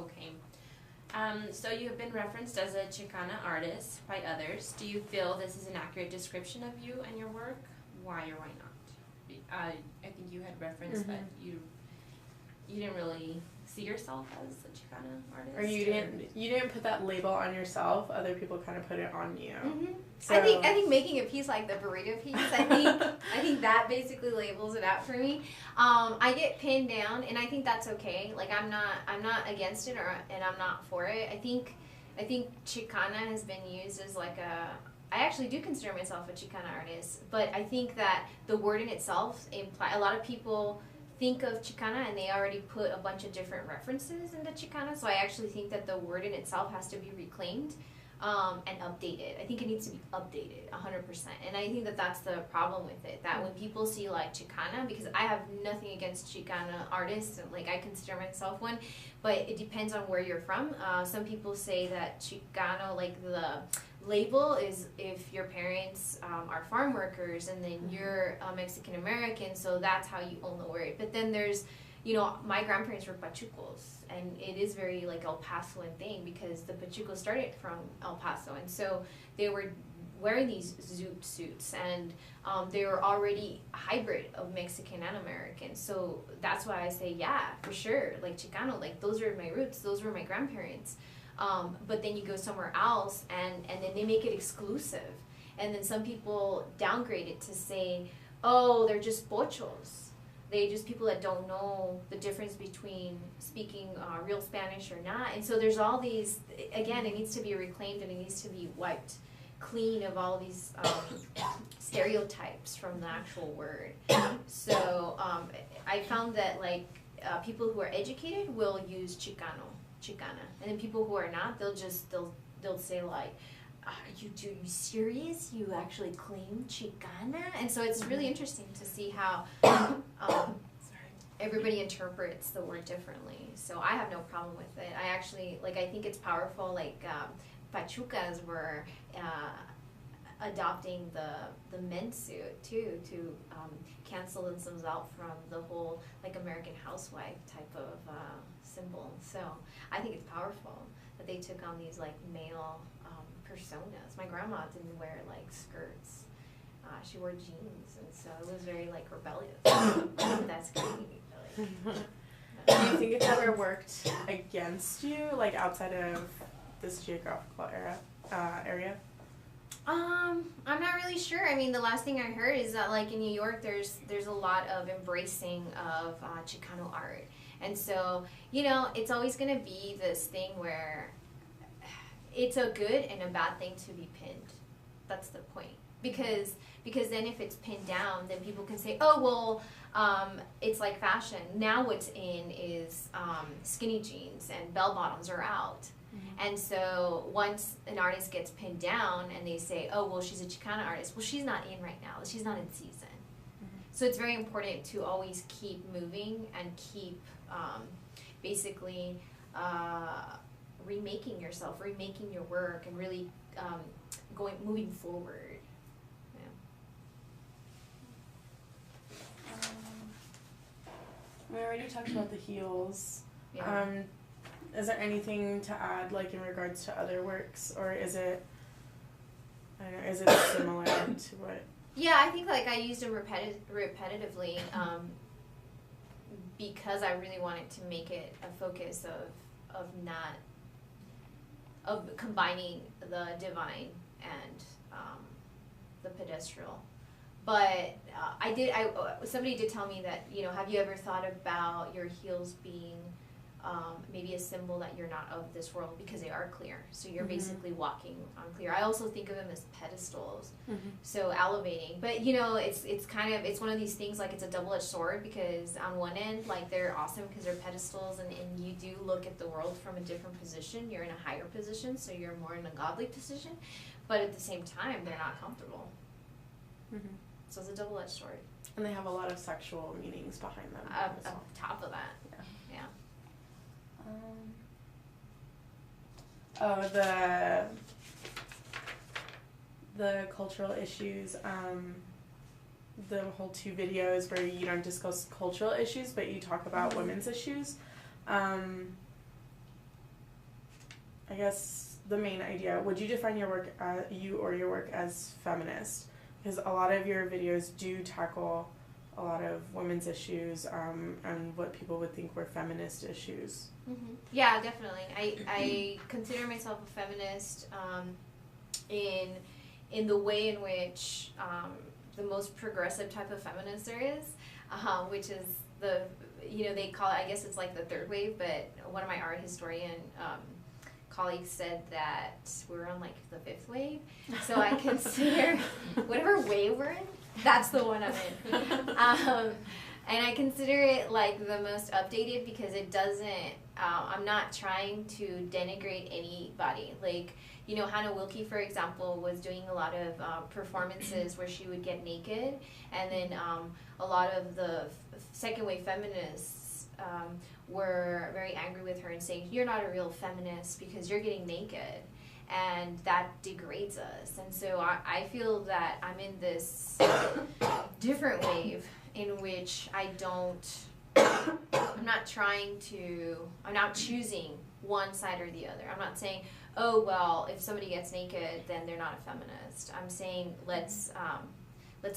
Okay. So you have been referenced as a Chicana artist by others. Do you feel this is an accurate description of you and your work? Why or why not? I think you had referenced that you didn't really see yourself as a Chicana artist. Or you didn't put that label on yourself. Other people kind of put it on you. So, I think making a piece like the burrito piece, I think that basically labels it out for me. I get pinned down, and I think that's okay. Like I'm not against it, and I'm not for it. I think Chicana has been used as like I actually do consider myself a Chicana artist, but I think that the word in itself a lot of people think of Chicana and they already put a bunch of different references into Chicana, so I actually think that the word in itself has to be reclaimed and updated. I think it needs to be updated 100%, and I think that that's the problem with it, that when people see like Chicana, because I have nothing against Chicana artists, like I consider myself one, but it depends on where you're from. Some people say that Chicano, like the label is if your parents are farm workers and then you're Mexican American, so that's how you own the word. But then there's, my grandparents were Pachucos, and it is very like El Pasoan thing because the Pachucos started from El Paso, and so they were wearing these zoot suits, and they were already a hybrid of Mexican and American. So that's why I say, yeah, for sure, like Chicano, like those are my roots, those were my grandparents. But then you go somewhere else and then they make it exclusive. And then some people downgrade it to say, oh, they're just pochos. They're just people that don't know the difference between speaking real Spanish or not. And so there's all these, again, it needs to be reclaimed and it needs to be wiped clean of all these stereotypes from the actual word. So I found that like people who are educated will use Chicana, and then people who are not, they'll say like, are you serious? You actually claim Chicana? And so it's really interesting to see how everybody interprets the word differently. So I have no problem with it. I actually I think it's powerful. Like Pachucas were adopting the men's suit too to cancel themselves out from the whole like American housewife type of symbol. So I think it's powerful that they took on these like male personas. My grandma didn't wear like skirts. She wore jeans, and so it was very like rebellious. That's crazy. Do you think it's ever worked against you, like outside of this geographical area? I'm not really sure. I mean, the last thing I heard is that like in New York, there's a lot of embracing of Chicano art, and so it's always gonna be this thing where it's a good and a bad thing to be pinned. That's the point, because then if it's pinned down, then people can say, oh well, it's like fashion. Now what's in is skinny jeans and bell bottoms are out. And so once an artist gets pinned down and they say, oh, well, she's a Chicana artist. Well, she's not in right now. She's not in season. So it's very important to always keep moving and keep basically remaking yourself, remaking your work, and really moving forward. Yeah. We already talked about the heels. Yeah. Is there anything to add, like in regards to other works, or is it, I don't know, is it similar to what? Yeah, I think like I used them repetitively because I really wanted to make it a focus of combining the divine and the pedestral. But somebody did tell me that, have you ever thought about your heels being maybe a symbol that you're not of this world, because they are clear. So you're basically walking on clear. I also think of them as pedestals, so elevating. But it's one of these things, like it's a double-edged sword, because on one end, like they're awesome because they're pedestals, and you do look at the world from a different position. You're in a higher position, so you're more in a godly position. But at the same time, they're not comfortable. So it's a double-edged sword. And they have a lot of sexual meanings behind them. On top of that, yeah. The cultural issues, the whole 2 videos where you don't discuss cultural issues, but you talk about women's issues. I guess the main idea, would you define your work, you or your work as feminist? Because a lot of your videos do tackle a lot of women's issues, and what people would think were feminist issues. Mm-hmm. Yeah, definitely. I consider myself a feminist in the way in which the most progressive type of feminist there is, which is they call it, I guess it's like the third wave, but one of my art historian colleagues said that we're on like the fifth wave. So I consider whatever wave we're in, that's the one I'm in. And I consider it like the most updated because it doesn't, I'm not trying to denigrate anybody. Like, Hannah Wilke, for example, was doing a lot of performances where she would get naked, and then a lot of the second wave feminists were very angry with her and saying, you're not a real feminist because you're getting naked, and that degrades us. And so I feel that I'm in this different wave in which I'm not choosing one side or the other. I'm not saying, oh, well, if somebody gets naked, then they're not a feminist. I'm saying let's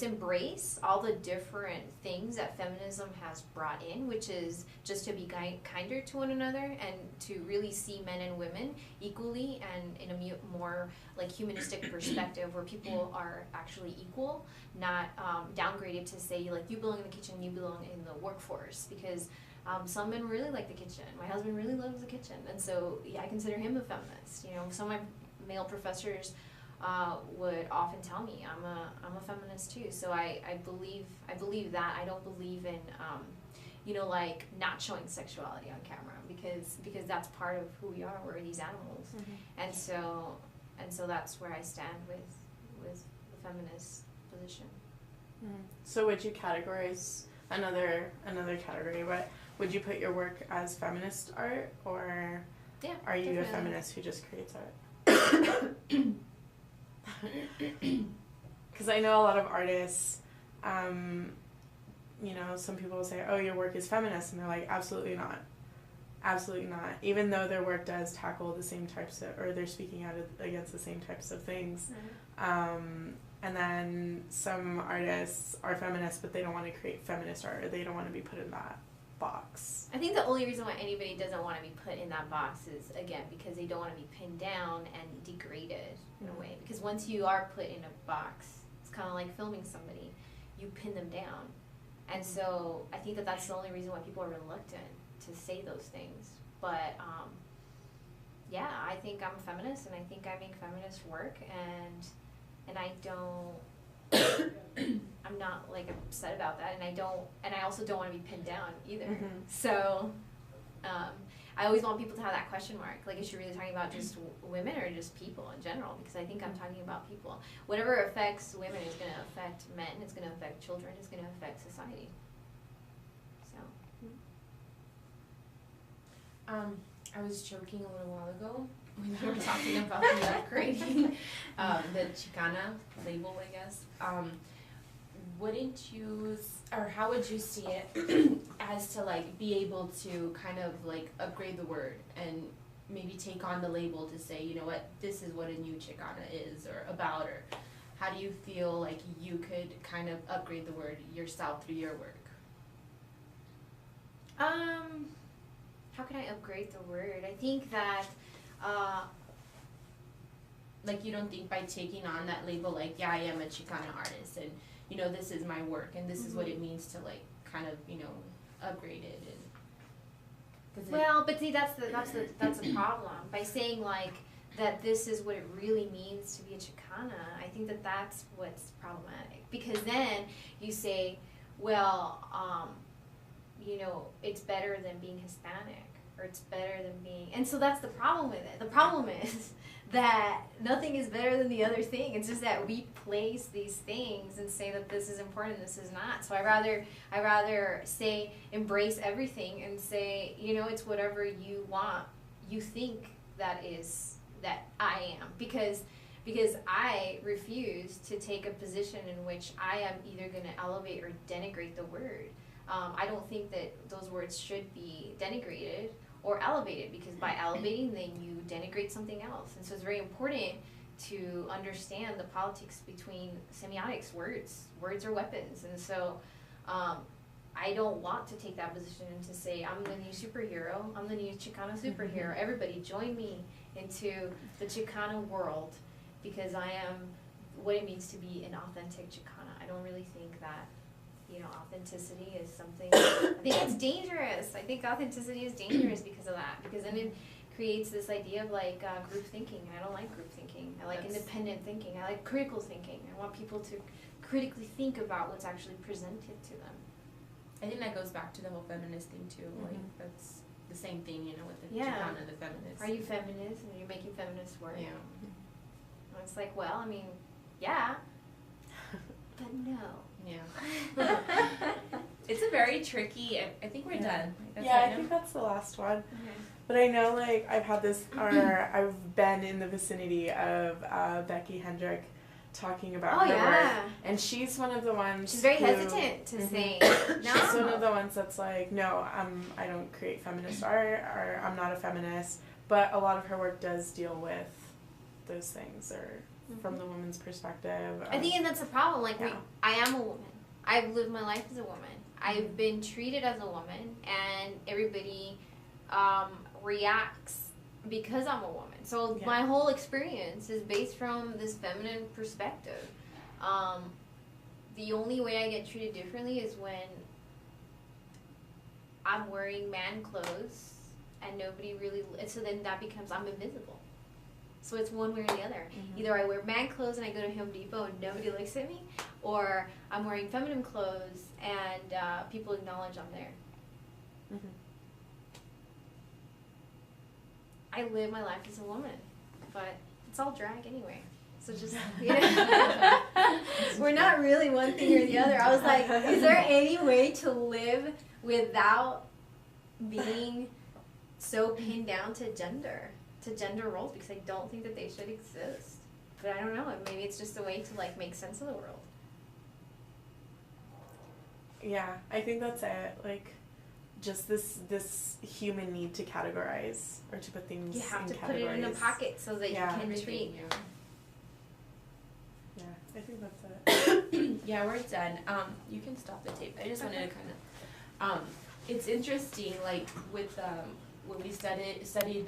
embrace all the different things that feminism has brought in, which is just to be kinder to one another and to really see men and women equally and in a more like humanistic perspective where people are actually equal, not downgraded to say like you belong in the kitchen, you belong in the workforce, because some men really like the kitchen. My husband really loves the kitchen, and so I consider him a feminist. Some of my male professors would often tell me I'm a feminist too. So I believe that. I don't believe in like not showing sexuality on camera because that's part of who we are. We're these animals, and so that's where I stand with the feminist position. So would you categorize another category? But would you put your work as feminist art, or are you a feminist who just creates art? Because I know a lot of artists, some people will say, oh, your work is feminist, and they're like, absolutely not. Absolutely not. Even though their work does tackle the same types of, or they're speaking out against the same types of things. And then some artists are feminists, but they don't want to create feminist art, or they don't want to be put in that box. I think the only reason why anybody doesn't want to be put in that box is, again, because they don't want to be pinned down and degraded in a way. Because once you are put in a box, it's kind of like filming somebody. You pin them down. And so I think that that's the only reason why people are reluctant to say those things. But, I think I'm a feminist, and I think I make feminist work, and I don't... I'm not like upset about that, and I also don't want to be pinned down either. So I always want people to have that question mark, like, is she really talking about just women or just people in general? Because I think I'm talking about people. Whatever affects women is going to affect men, it's going to affect children, it's going to affect society. So I was joking a little while ago when we were talking about the upgrading the Chicana label, I guess. Wouldn't you, or how would you see it as to like be able to kind of like upgrade the word and maybe take on the label to say, you know what, this is what a new Chicana is or about, or how do you feel like you could kind of upgrade the word yourself through your work? How can I upgrade the word? I think that like you don't think by taking on that label, like, yeah, I am a Chicana artist, and this is my work, and this is what it means to like kind of upgrade it, and but see, that's the problem. By saying like that this is what it really means to be a Chicana, I think that that's what's problematic, because then you say, well, it's better than being Hispanic, or it's better than being, and so that's the problem with it. The problem is that nothing is better than the other thing. It's just that we place these things and say that this is important, this is not. So I rather say embrace everything and say, it's whatever you want, you think that I am, because I refuse to take a position in which I am either going to elevate or denigrate the word. I don't think that those words should be denigrated or elevate it, because by elevating, then you denigrate something else. And so it's very important to understand the politics between semiotics. Words are weapons. And so I don't want to take that position and to say, I'm the new superhero, I'm the new Chicana superhero. Everybody join me into the Chicana world, because I am what it means to be an authentic Chicana. I don't really think that, you know, authenticity is something, I think it's dangerous. I think authenticity is dangerous because of that, because then it creates this idea of like group thinking, and I don't like group thinking. I like independent thinking. I like critical thinking. I want people to critically think about what's actually presented to them. I think that goes back to the whole feminist thing too. Like that's the same thing, you know, with the Chicana, the feminist. Are you feminist? And you're making feminist work? Yeah. And it's like, well, I mean, yeah, but no. Yeah. It's a very tricky. I think we're done. I think that's the last one. Okay. But I know, like, I've had this, or I've been in the vicinity of Becky Hendrick talking about her work. And she's one of the ones. She's very hesitant to say no. She's one of the ones that's like, no, I don't create feminist art, or I'm not a feminist. But a lot of her work does deal with those things, or from the woman's perspective. I think, and that's the problem. Like, Yeah. I am a woman. I've lived my life as a woman. I've been treated as a woman, and everybody reacts because I'm a woman. So my whole experience is based from this feminine perspective. The only way I get treated differently is when I'm wearing man clothes and nobody really, so then that becomes, I'm invisible. So it's one way or the other. Either I wear man clothes and I go to Home Depot and nobody looks at me, or I'm wearing feminine clothes and people acknowledge I'm there. I live my life as a woman, but it's all drag anyway. So just, you know, we're not really one thing or the other. I was like, is there any way to live without being so pinned down to gender roles? Because I don't think that they should exist. But I don't know, maybe it's just a way to like make sense of the world. Yeah, I think that's it. Like, just this human need to categorize, or to put things in categories. You have to put it in a pocket so that you can retreat. Yeah, I think that's it. Yeah, we're done. You can stop the tape. I just wanted to kind of, it's interesting, like with when we studied